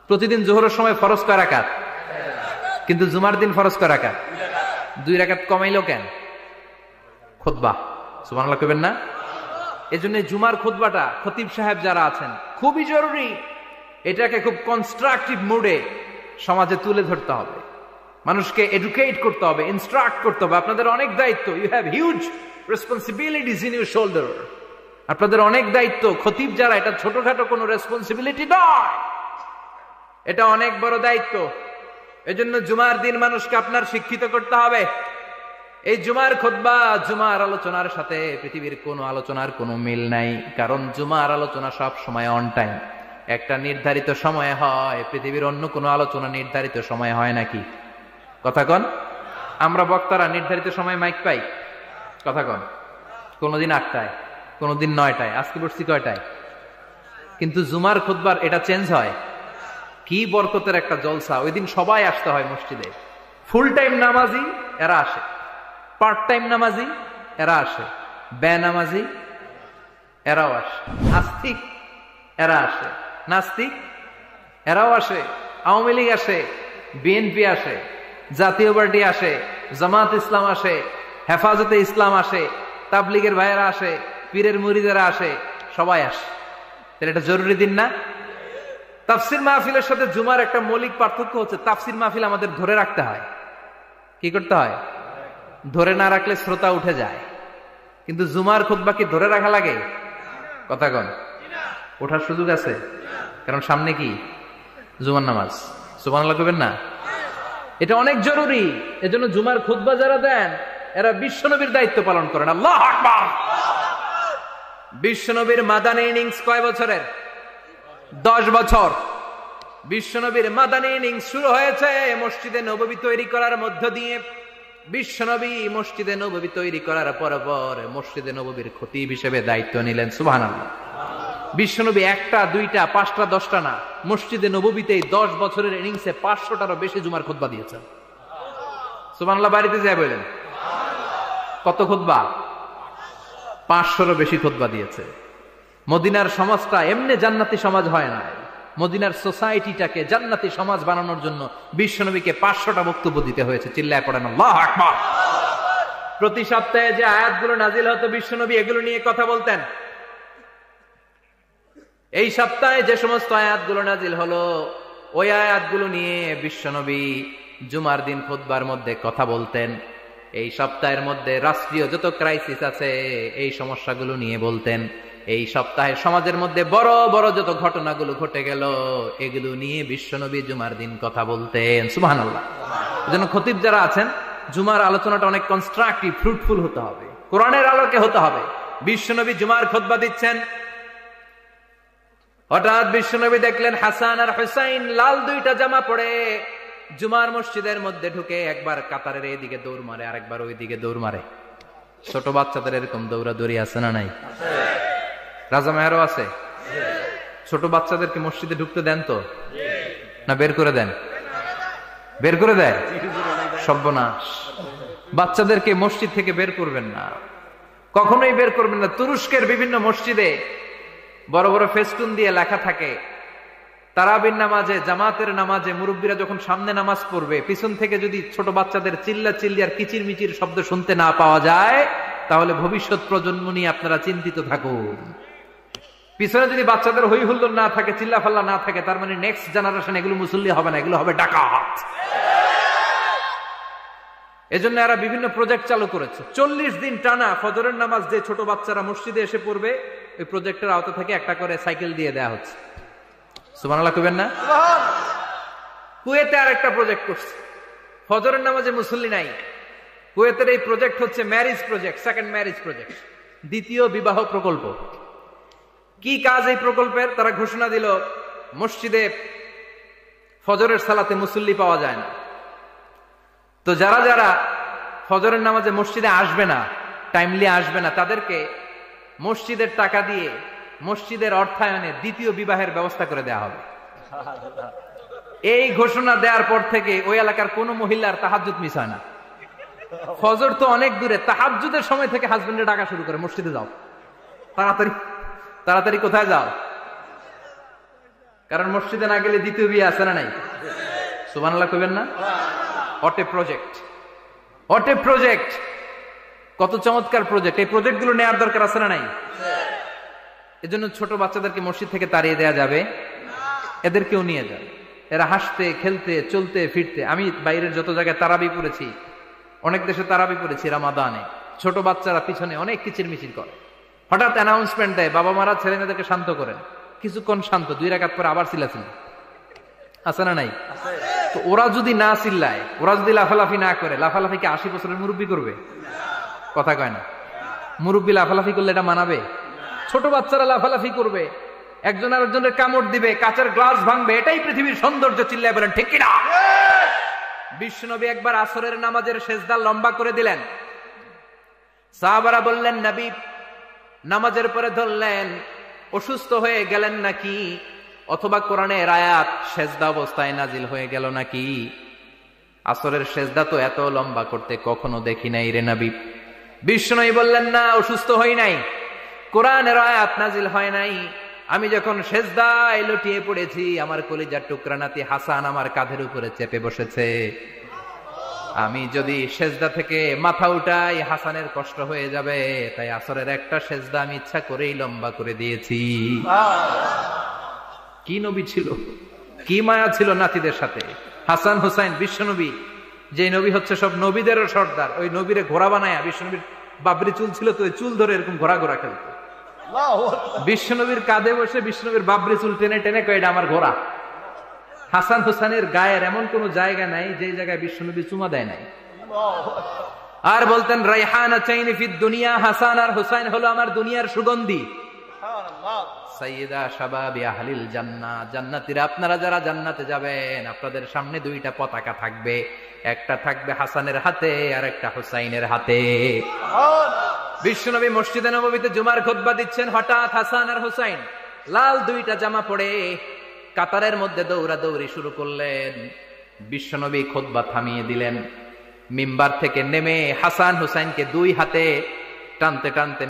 প্রতিদিন জোহরের সময় ফরজ কয় রাকাত, কিন্তু জুমার দিন ফরজ কয় রাকাত? 2 রাকাত কমাইলো কেন? খুতবা। সুবহানাল্লাহ কইবেন না? এজন্য জুমার খুতবাটা খতিব সাহেব যারা আছেন খুবই জরুরি। এটাকে খুব কনস্ট্রাকটিভ মুডে সমাজে তুলে ধরতে হবে, মানুষকে এডুকেট করতে হবে, ইনস্ট্রাক্ট করতে হবে। আপনাদের অনেক দায়িত্ব, you have huge responsibilities in your shoulder. আপনাদের অনেক দায়িত্ব। খতিব যারা, এটা ছোটখাটো কোনো রেসপন্সিবিলিটি নয়, এটা অনেক বড় দায়িত্ব। এজন্য জুমার দিন মানুষকে আপনার শিক্ষিত করতে হবে। এই জুমার খুতবা, জুমার আলোচনার সাথে পৃথিবীর কোনো আলোচনার কোনো মিল নাই, কারণ জুমার আলোচনা সব সময় অন টাইম, একটা নির্ধারিত সময়ে হয়। পৃথিবীর অন্য কোনো আলোচনা নির্ধারিত সময়ে হয় নাকি? কথা কন। আমরা বক্তারা নির্ধারিত সময় মাইক পাই? কথা কন। কোনদিন 8টায়, কোনদিন 9টায়, আজকে বসছি কয়টায়? কিন্তু জুমার খুতবার এটা চেঞ্জ হয়। কি বরকতের একটা জলসা! ওই দিন সবাই আসতে হয় মসজিদে। ফুল টাইম নামাজি এরা আসে, পার্ট টাইম নামাজি এরা আসে, বেনামাজি এরাও আসে, আস্তিক এরা আসে, নাস্তিক এরাও আসে, আওয়ামী লীগ আসে, বিএনপি আসে, জাতীয় পার্টি আসে, জামাত ইসলাম আসে, হেফাজতে ইসলাম আসে, তাবলীগের ভাইয়েরা আসে, পীরের মুরিদেরা আসে, সবাই আসে। তাহলে এটা জরুরি দিন না? তাফসির মাহফিলের সাথে জুমার একটা মৌলিক পার্থক্য হচ্ছে, তাফসির মাহফিল আমাদের ধরে রাখতে হয়। কি করতে হয়? ধরে না রাখলে শ্রোতা উঠে যায়। কিন্তু জুমার খুতবা কি ধরে রাখা লাগে? কথা কন। ওঠার সুযোগ আছে, কারণ সামনে কি? জুমার নামাজ। সুবহানাল্লাহ কইবেন না? এটা অনেক জরুরি। এজন্য জুমার খুতবা যারা দেন এরা বিশ্বনবীর দায়িত্ব পালন করেন। আল্লাহু আকবার। বিশ্বনবীর মাদানী ইনিংস কয় বছরের? 10 বছর। বিশ্বনবীর মাদানী ইনিংস শুরু হয়েছে মসজিদে নববী তৈরি করার মধ্য দিয়ে। বিশ্বনবী মসজিদে নববী তৈরি করার পর মসজিদে নববীর খতিব হিসেবে দায়িত্ব নিলেন। সুবহানাল্লাহ। বিশ্বনবী 1টা 2টা 5টা 10টা না, মসজিদে নববীতে 10 বছরের ইনিংসে 500টারও বেশি জুমার খুতবা দিয়েছেন। সুবহানাল্লাহ। বাড়িতে যায় বলেন কত খুতবা? 500রও বেশি খুতবা দিয়েছে। মদিনার সমাজটা এমনি জান্নাতি সমাজ হয় না। মদিনার সোসাইটিটাকে জান্নাতি সমাজ বানানোর জন্য বিশ্বনবীকে 500টা বক্তব্য দিতে হয়েছে। চিল্লায় পড়েন আল্লাহু আকবার। প্রতি সপ্তাহে যে আয়াতগুলো নাজিল হতো বিশ্বনবী এগুলো নিয়ে কথা বলতেন। এই সপ্তাহে যে সমস্ত আয়াতগুলো নাজিল হলো ওই আয়াতগুলো নিয়ে বিশ্বনবী জুমার দিন খুতবার মধ্যে কথা বলতেন। এই সপ্তাহের মধ্যে রাষ্ট্রীয় যত ক্রাইসিস আছে এই সমস্যাগুলো নিয়ে বলতেন। এই সপ্তাহে সমাজের মধ্যে বড় বড় যত ঘটনাগুলো ঘটে গেল এগুলো নিয়ে বিশ্বনবী জুমার দিন কথা বলতেন। সুবহানাল্লাহ। এজন্য খতিব যারা আছেন জুমার আলোচনাটা অনেক কনস্ট্রাকটিভ, ফ্রুটফুল হতে হবে, কোরআনের আলোকে হতে হবে। বিশ্বনবী জুমার খুতবা দিচ্ছেন, হঠাৎ বিশ্বনবী দেখলেন হাসান আর হুসাইন লাল 2টা জামা পরে জুমার মসজিদের মধ্যে ঢুকে একবার কাতারের এইদিকে দৌড় মারে, আরেকবার ওইদিকে দৌড় মারে। ছোট বাচ্চাদের এরকম দৌড়াদৌড়ি আছে না নাই? রাজা মেহরও আছে। ছোট বাচ্চাদেরকে মসজিদে ঢুকতে দেন তো না বের করে দেন? বের করে দেয়। সর্বনাশ। বাচ্চাদেরকে মসজিদ থেকে বের করবেন না, কখনোই বের করবেন না। তুরস্কের বিভিন্ন মসজিদে বড় বড় ফেস্টুন দিয়ে লেখা থাকে তারাবির নামাজে, জামাতের নামাজে মুরব্বীরা যখন সামনে নামাজ পড়বে পিছন থেকে যদি ছোট বাচ্চাদের চিল্লা চিল্লি আর কিচির মিচির শব্দ শুনতে না পাওয়া যায় তাহলে ভবিষ্যৎ প্রজন্ম নিয়ে আপনারা চিন্তিত থাকুন। পিছনে যদি বাচ্চাদের হই হুল্লোড় না থাকে, চিল্লা ফাল্লা না থাকে, তার মানে নেক্সট জেনারেশন এগুলো মুসল্লি হবে না, এগুলো হবে ডাকাত। এজন্য এরা বিভিন্ন প্রজেক্ট চালু করেছে। 40 দিন টানা ফজরের নামাজ যে ছোট বাচ্চারা মসজিদে এসে পড়বে ওই প্রজেক্টের আওতা থেকে একটা করে সাইকেল দিয়ে দেয়া হচ্ছে। সুবহানাল্লাহ কইবেন না? কুয়েতে আর একটা প্রজেক্ট করছে, ফজরের নামাজে মুসল্লি নাই। কুয়েতের এই প্রজেক্ট হচ্ছে marriage project, second marriage project, দ্বিতীয় বিবাহ প্রকল্প। কি কাজ এই প্রকল্পের? তারা ঘোষণা দিল মসজিদে ফজরের সালাতে মুসল্লি পাওয়া যায় না, তো যারা যারা ফজরের নামাজে মসজিদে আসবে না, টাইমলি আসবে না, তাদেরকে মসজিদের টাকা দিয়ে মসজিদের অর্থায়নে দ্বিতীয় বিবাহের ব্যবস্থা করে দেওয়া হবে। এই ঘোষণা দেওয়ার পর থেকে ওই এলাকার কোন মহিলার তাহাজ্জুদ মিস হয় না। ফজর তো অনেক দূরে, তাহাজ্জুদের সময় থেকে হাজবেন্ডে ডাকা শুরু করে মসজিদে যাও, তাড়াতাড়ি তাড়াতাড়ি কোথায় যাও? কারণ মসজিদে না গেলে দ্বিতীয় বিয়ে আছে না নাই? সুবহানাল্লাহ কইবেন না? What a project, what a project, কত চমৎকার প্রজেক্ট। এই প্রজেক্ট গুলো নেওয়ার দরকার আছে না নাই? এজন্য ছোট বাচ্চাদেরকে মসজিদ থেকে তাড়িয়ে দেওয়া যাবে, এদেরকেও নিয়ে যাবে। এরা হাসতে খেলতে চলতে ফিরতে, আমি বাইরের যত জায়গায় তারাবি পড়েছি, অনেক দেশে তারাবি পড়েছি রামাদানে, ছোট বাচ্চারা পিছনে অনেক কিচির মিচির করে, হঠাৎ অ্যানাউন্সমেন্ট দেয় বাবা মারা ছেলে মেয়েদেরকে শান্ত করেন, কিছুক্ষণ শান্ত, 2 রাকাত পরে আবার চিল্লাচিল্লি, আছে না নাই? তো ওরা যদি না চিল্লায়, ওরা যদি লাফালাফি না করে, লাফালাফিকে 80 বছরের মুরব্বী করবে? কথা কয় না। মুরব্বী লাফালাফি করলে এটা মানাবে? ছোট বাচ্চারা লাফালাফি করবে, একজন আরেকজনের কামড় দিবে, কাঁচের গ্লাস ভাঙবে, এটাই পৃথিবীর সৌন্দর্য। চিল্লায় বলেন ঠিক কিনা? বিশ্বনবী একবার আসরের নামাজের সেজদা লম্বা করে দিলেন, সাহাবারা বললেন নবী নামাজের পরে ধরলেন, অসুস্থ হয়ে গেলেন নাকি, অথবা কোরআনের আয়াত সেজদা অবস্থায় নাজিল হয়ে গেল নাকি? আসরের সেজদা তো এত লম্বা করতে কখনো দেখি নাই রে নবী। বিশ্বনবী বললেন না, অসুস্থ হই নাই, কোরআনের আয়াত নাজিল হয় নাই, আমি যখন সেজদায় লুটিয়ে পড়েছি, আমার কলিজার টুকরা নাতি হাসান আমার কাঁধের উপরে চেপে বসেছে, আমি যদি সেজদা থেকে মাথা উঠাই হাসানের কষ্ট হয়ে যাবে, তাই আসরের একটা সেজদা আমি ইচ্ছা করেই লম্বা করে দিয়েছি। কি নবী ছিল, কি মায়া ছিল নাতিদের সাথে। হাসান হুসাইন, বিশ্বনবী যে নবী হচ্ছে সব নবীদেরও সর্দার, ওই নবীরে ঘোড়া বানায়া, বিশ্বনবীর বাবরি চুল ছিল তো, ওই চুল ধরে এরকম ঘোড়া ঘোড়া খেলত, বিশ্বনবীর কাঁধে বসে বিশ্বনবীর বাবরি চুল টেনে টেনে কয় এটা আমার ঘোড়া। হাসান হুসাইনের গায়ের এমন কোন জায়গা নাই যে জায়গায় বিশ্বনবী চুমা দেয় নাই। আর বলতেন রাইহানা চাইনি ফিদ দুনিয়া, হাসান আর হুসাইন হলো আমার দুনিয়ার সুগন্ধি। সাইয়্যিদা শাবাবি আহলিল জান্নাহ, জান্নাতীরা আপনারা যারা জান্নাতে যাবেন, আপনাদের সামনে 2টা পতাকা থাকবে, একটা থাকবে হাসানের হাতে আর একটা হুসাইনের হাতে। বিশ্বনবী মসজিদে নববীতে জুমার খুতবা দিচ্ছেন, হঠাৎ হাসান আর হুসাইন লাল 2টা জামা পরে কাতারের মধ্যে দৌড়াদৌড়ি শুরু করলেন। বিশ্বনবী খুতবা থামিয়ে দিলেন, মিম্বার থেকে নেমে হাসান হুসাইনকে 2 হাতে টানতে টানতে